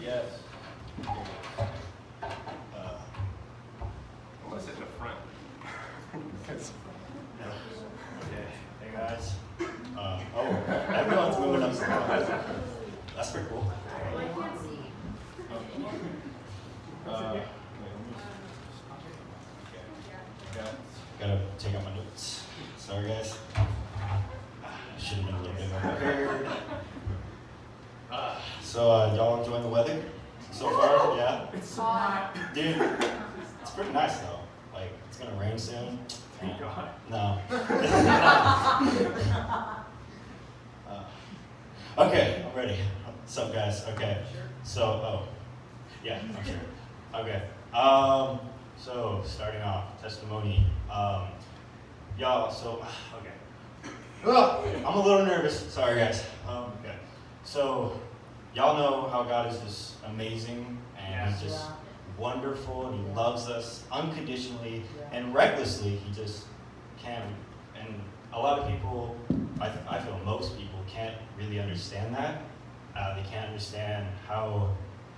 Yes. Unless at the front. Okay. Hey guys. Everyone's moving up some. That's pretty cool. Gotta take out my notes. Sorry guys. I should have been a little bit more prepared. Y'all enjoying the weather so far? Yeah? It's so hot. Dude, it's pretty nice though. Like, it's gonna rain soon. Thank God. No. Okay, I'm ready. What's up, guys? Okay. Yeah, I'm sure. Okay. So starting off, testimony. Y'all, okay. I'm a little nervous. Sorry, guys. Okay. So, y'all know how God is just amazing and He's just wonderful and He loves us unconditionally and recklessly. He just can. And a lot of people, I feel most people can't really understand that. They can't understand how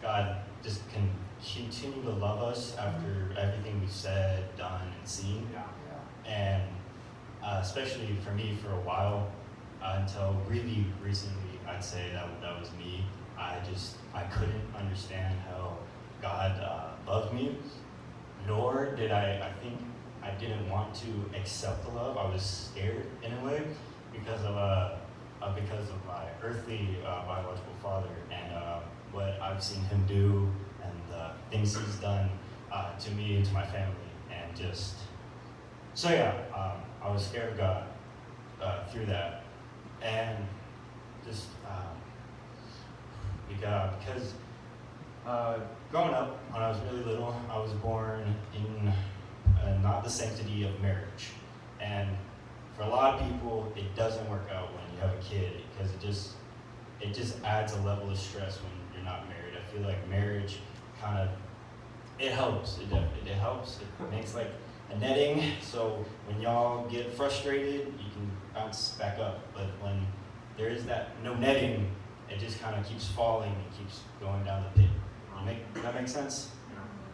God just can continue to love us after everything we've said, done, and seen. And especially for me, for a while, until really recently, I'd say that was me. I couldn't understand how God loved me, nor did I think I didn't want to accept the love. I was scared in a way because of my earthly biological father and what I've seen him do and the things he's done to me and to my family, and just I was scared of God through that, and just because growing up when I was really little, I was born in not the sanctity of marriage, and for a lot of people, it doesn't work out when you have a kid because it just adds a level of stress when you're not married. I feel like marriage it helps. It helps. It makes like a netting, so when y'all get frustrated, you can bounce back up. But when there is no netting, it just kind of keeps falling and keeps going down the pit. Does that make sense?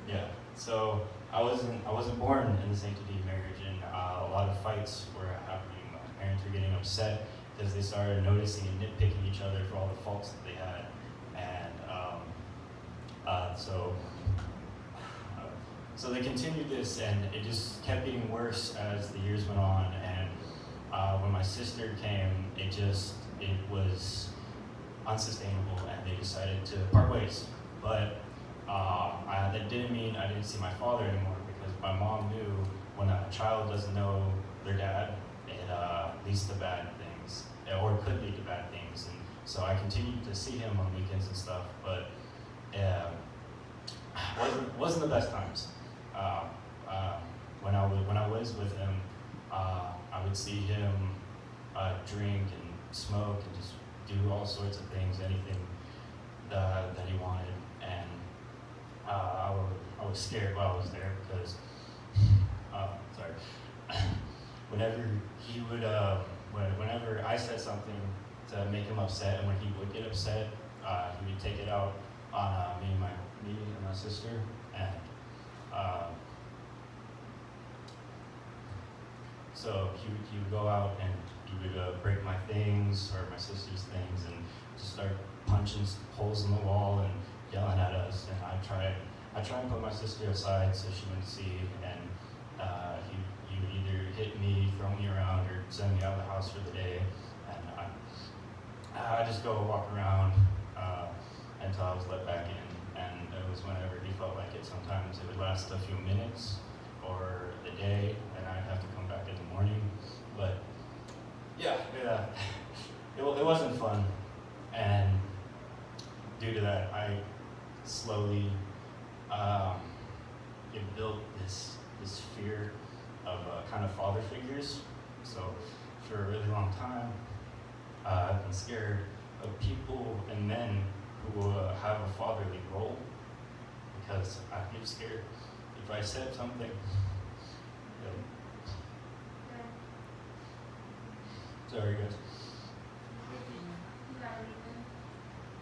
Yeah. So I wasn't born in the sanctity of marriage, and a lot of fights were happening. My parents were getting upset because they started noticing and nitpicking each other for all the faults that they had, and so they continued this, and it just kept getting worse as the years went on. And when my sister came, it was unsustainable, and they decided to part ways. But that didn't mean I didn't see my father anymore, because my mom knew when a child doesn't know their dad, it leads to bad things, or it could lead to bad things. And so I continued to see him on weekends and stuff, but wasn't the best times. When I was with him, I would see him drink and smoke and just do all sorts of things, anything that he wanted, and I was scared while I was there because, whenever he would, whenever I said something to make him upset, and when he would get upset, he would take it out on me and my sister, and so he would go out and he would break my things or my sister's things and just start punching holes in the wall and yelling at us. And I try and put my sister aside so she wouldn't see, and he would either hit me, throw me around, or send me out of the house for the day. And I just go walk around until I was let back in, and it was whenever he felt like it. Sometimes it would last a few minutes or a day, and I'd have to come back in the morning. But it wasn't fun, and due to that, I slowly it built this fear of kind of father figures. So for a really long time, I've been scared of people and men who have a fatherly role, because I get scared if I said something. Sorry, guys.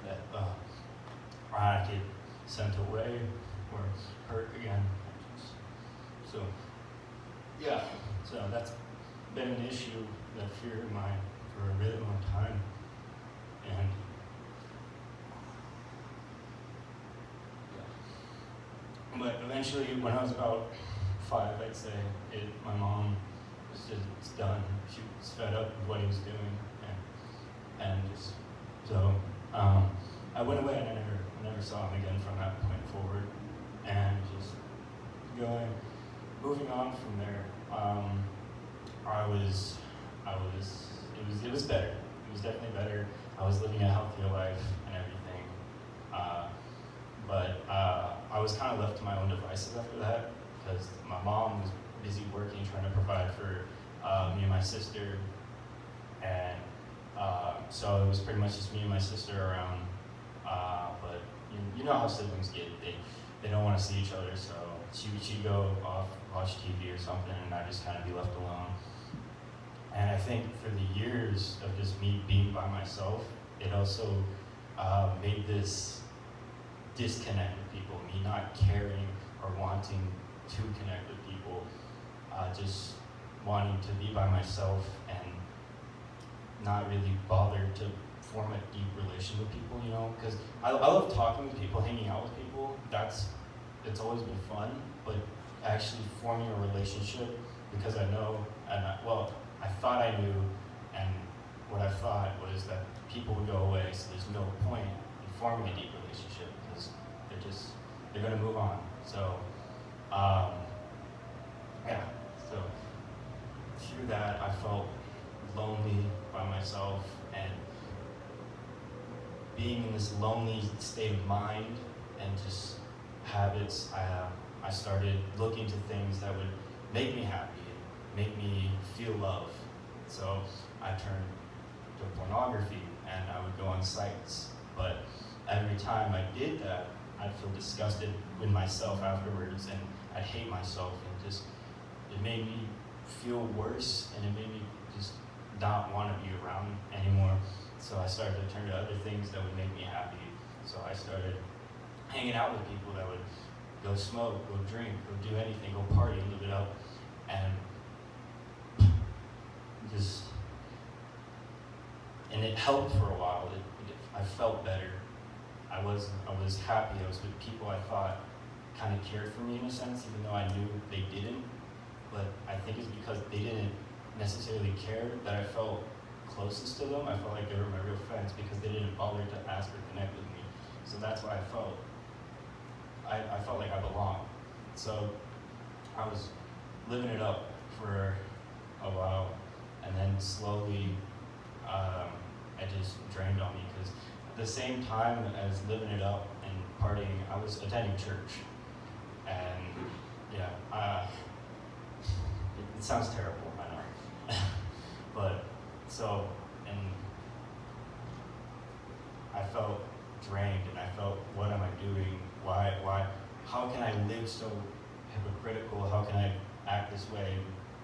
That or I get sent away or hurt again. So, yeah, so that's been an issue, that fear of mine, for a really long time. And but eventually, when I was about 5, I'd say, my mom was just, it's done. She was fed up with what he was doing, and just so I went away, and I never saw him again from that point forward, and just moving on from there. It was better. It was definitely better. I was living a healthier life and everything. But I was kind of left to my own devices after that, because my mom was busy working, trying to provide for me and my sister, and so it was pretty much just me and my sister around. But you know how siblings get; they don't want to see each other, so she'd go off, watch TV or something, and I'd just kind of be left alone. And I think for the years of just me being by myself, it also made this disconnect with people, me not caring or wanting to connect with people, just wanting to be by myself and not really bother to form a deep relation with people, you know, because I love talking with people, hanging out with people. It's always been fun, but actually forming a relationship, because I know, I thought I knew, and what I thought was that people would go away, so there's no point in forming a deep relationship, because they're going to move on. So, so through that, I felt lonely by myself, and being in this lonely state of mind and just habits, I started looking to things that would make me happy, make me feel love. So I turned to pornography, and I would go on sites, but every time I did that, I'd feel disgusted with myself afterwards, and I'd hate myself, and it made me feel worse, and it made me just not want to be around anymore. So I started to turn to other things that would make me happy. So I started hanging out with people that would go smoke, go drink, go do anything, go party, live it up, and it helped for a while. I felt better. I was happy. I was with people I thought kind of cared for me in a sense, even though I knew they didn't. But I think it's because they didn't necessarily care that I felt closest to them. I felt like they were my real friends because they didn't bother to ask or connect with me. So that's why I felt like I belonged. So I was living it up for a while, and then slowly it just drained on me, because at the same time as living it up and partying, I was attending church. And it sounds terrible, I know. But so, and I felt drained, and I felt, what am I doing? Why, how can I live so hypocritical? How can I act this way,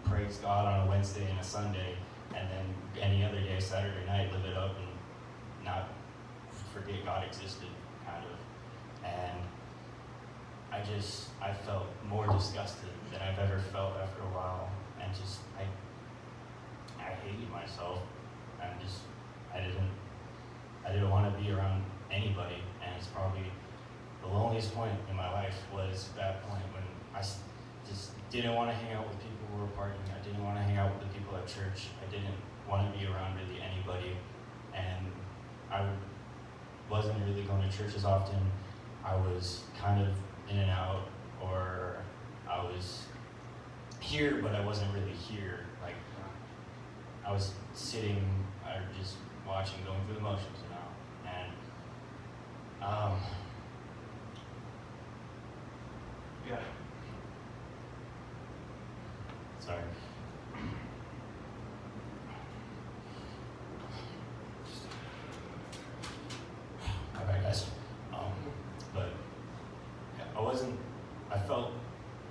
praise God on a Wednesday and a Sunday, and then any other day, Saturday night, live it up and not forget God existed, kind of. And I felt more disgusted than I've ever felt after a while, and I hated myself, and I didn't want to be around anybody, and it's probably the loneliest point in my life was that point when I just didn't want to hang out with people who were partying. I didn't want to hang out with the people at church. I didn't want to be around really anybody, and I wasn't really going to church as often. I was kind of in and out, or I was here, but I wasn't really here. Like, I was sitting or just watching, going through the motions, you know. And sorry. All right, guys. But yeah, I felt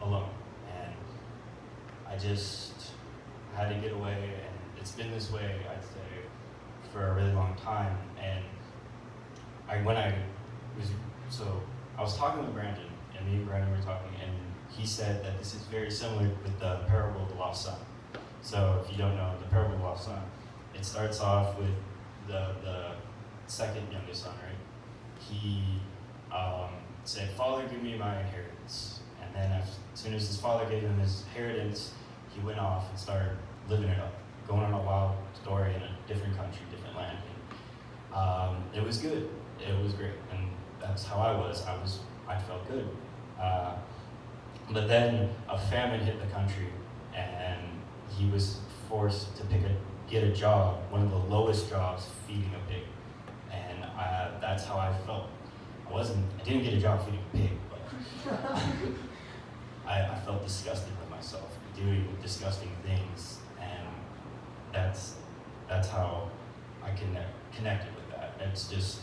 alone, and I just had to get away, and it's been this way, I'd say, for a really long time. And when I was So I was talking with Brandon, and me and Brandon were talking, and he said that this is very similar with the parable of the lost son. So if you don't know the parable of the lost son, it starts off with the second youngest son, right? He said, "Father, give me my inheritance." And then as soon as his father gave him his inheritance, he went off and started living it up, going on a wild story in a different country, different land. And, it was good. It was great. And that's how I was. I felt good. But then a famine hit the country, and he was forced to get a job, one of the lowest jobs, feeding a pig. And that's how I felt. I didn't get a job feeding a pig, but I felt disgusted with myself, doing disgusting things, and that's how I connected with that. It's just,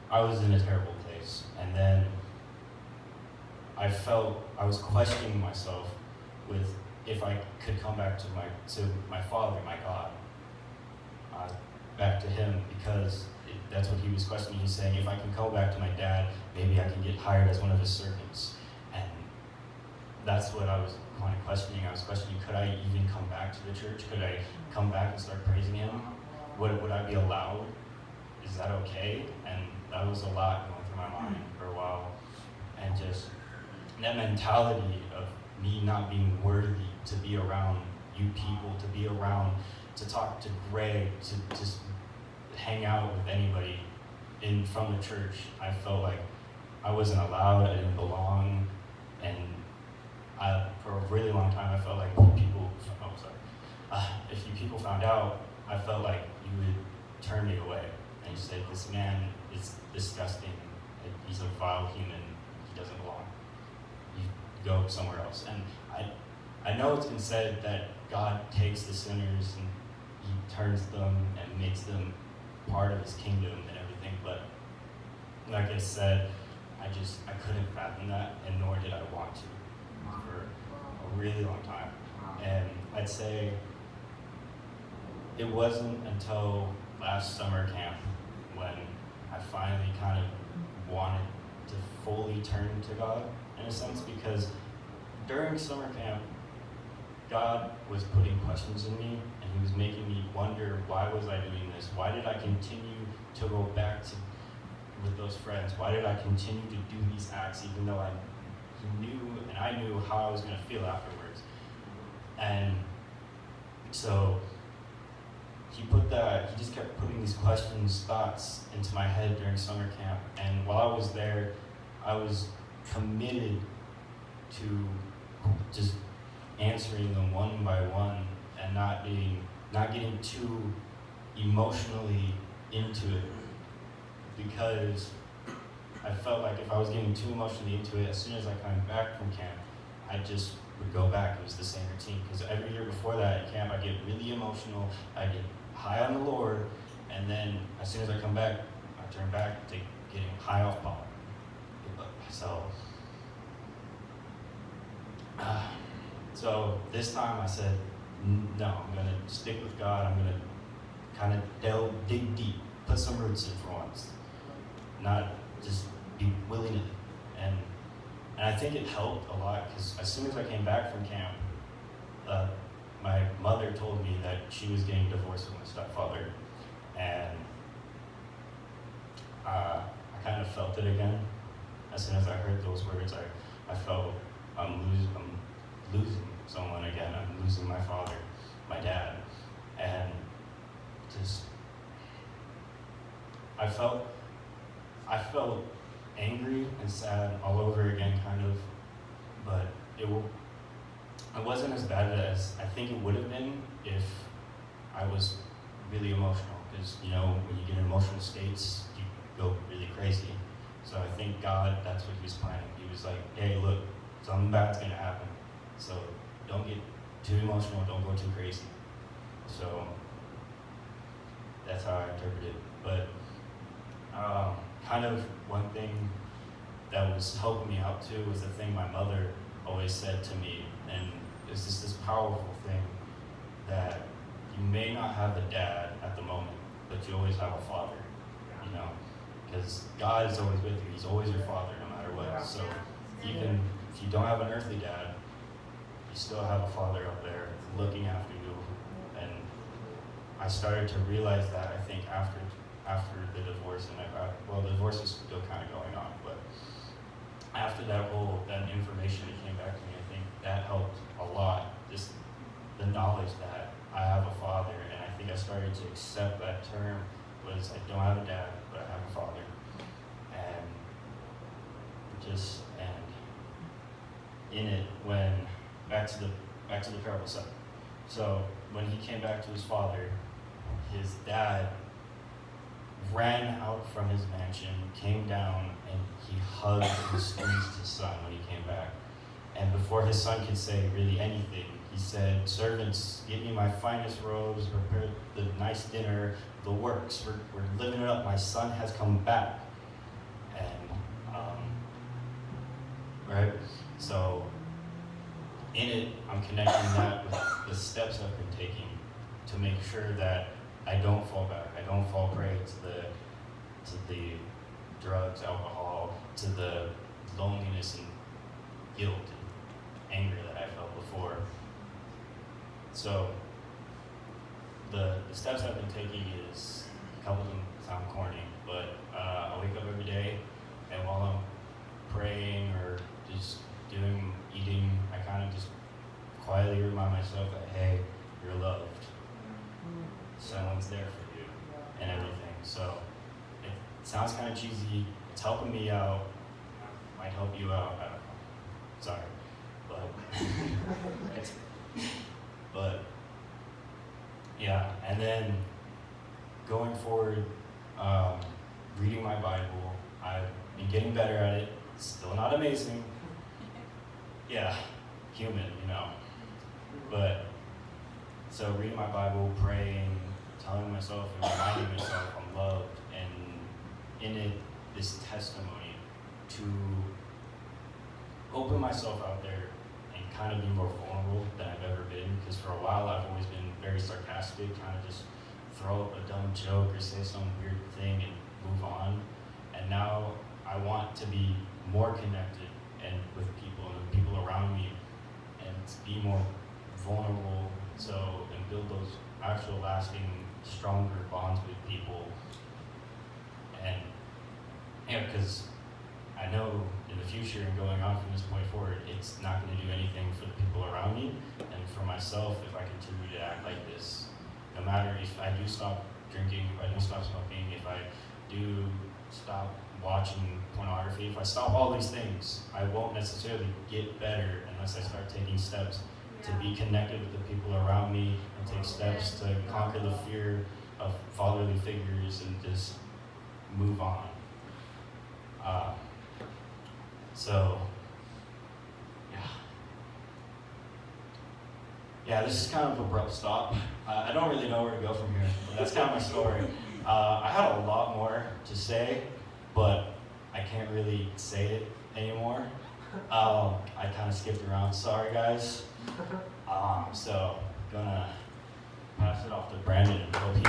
I was in a terrible place, and then I was questioning myself with if I could come back to my Father, my God, back to Him, because that's what he was questioning. He's saying, if I can go back to my dad, maybe I can get hired as one of his servants. And that's what I was kind of questioning. I was questioning, could I even come back to the church? Could I come back and start praising Him? Would I be allowed? Is that okay? And that was a lot going through my mind for a while. And just that mentality of me not being worthy to be around you people, to be around, to talk to Greg, to just hang out with anybody from the church. I felt like I wasn't allowed, I didn't belong, and for a really long time I felt like if you people found out, I felt like you would turn me away and you said, this man is disgusting, he's a vile human, he doesn't belong, you go somewhere else. And I know it's been said that God takes the sinners and He turns them and makes them part of His kingdom and everything, but like I said, I couldn't fathom that, and nor did I want to for a really long time. And I'd say it wasn't until last summer camp when I finally kind of wanted to fully turn to God, in a sense, because during summer camp, God was putting questions in me, and He was making me wonder, why was I doing this? Why did I continue to go back with those friends? Why did I continue to do these acts, even though He knew and I knew how I was going to feel afterwards? And so He just kept putting these questions, thoughts into my head during summer camp. And while I was there, I was committed to just answering them one by one and not getting too emotionally into it, because I felt like if I was getting too emotionally into it, as soon as I came back from camp, I just would go back. It was the same routine, because every year before that at camp, I get really emotional, I get high on the Lord, and then as soon as I come back, I turn back to getting high off pop. So this time I said, no, I'm going to stick with God. I'm going to kind of dig deep, put some roots in for once, not just be willy-nilly. And I think it helped a lot, because as soon as I came back from camp, my mother told me that she was getting divorced with my stepfather, and I kind of felt it again. As soon as I heard those words, I felt I'm losing someone again. I'm losing my father, my dad, and just I felt angry and sad all over again, kind of, but it wasn't as bad as I think it would have been if I was really emotional, because when you get in emotional states, you go really crazy. So I think God, that's what He was planning. He was like, hey, look, something bad's gonna happen, so don't get too emotional, don't go too crazy. So that's how I interpret it. But kind of one thing that was helping me out too was the thing my mother always said to me, and it's just this powerful thing, that you may not have a dad at the moment, but you always have a father, because God is always with you. He's always your father, no matter what. So even if you don't have an earthly dad, you still have a father up there looking after you. And I started to realize that, I think, after the divorce, and the divorce is still kind of going on, but after that information that came back to me, I think that helped a lot. Just the knowledge that I have a father, and I think I started to accept that term was I don't have a dad, but I have a father. And in it, when back to the parable 7. So when he came back to his father, his dad ran out from his mansion, came down, and he hugged and squeezed his son when he came back. And before his son could say really anything, he said, "Servants, give me my finest robes, prepare the nice dinner, the works. We're living it up. My son has come back." And right? So in it, I'm connecting that with the steps I've been taking to make sure that I don't fall back. I don't fall prey to the drugs, alcohol, to the loneliness and guilt and anger that I felt before. So the steps I've been taking is, a couple of them sound corny, but I wake up every day, and while I'm praying or just eating, I kind of just quietly remind myself that, hey, you're loved. Someone's there for you and everything. So it sounds kind of cheesy. It's helping me out. Might help you out. I don't know. Sorry. But yeah. And then going forward, reading my Bible. I've been getting better at it. Still not amazing. Yeah, human, But so reading my Bible, praying, telling myself and reminding myself I'm loved, and in it, this testimony to open myself out there and kind of be more vulnerable than I've ever been. Because for a while, I've always been very sarcastic, kind of just throw up a dumb joke or say some weird thing and move on. And now I want to be more connected and with people and the people around me, and be more vulnerable, and build those actual lasting, stronger bonds with people. And because I know in the future and going on from this point forward, it's not going to do anything for the people around me, and for myself if I continue to act like this. No matter if I do stop drinking, if I do stop smoking, if I do stop watching pornography, if I stop all these things, I won't necessarily get better unless I start taking steps to be connected with the people around me and take steps to conquer the fear of fatherly figures and just move on. Yeah, this is kind of an abrupt stop. I don't really know where to go from here, but that's kind of my story. I had a lot more to say, but I can't really say it anymore. I kind of skipped around. Sorry, guys. So, gonna pass it off to Brandon and hope he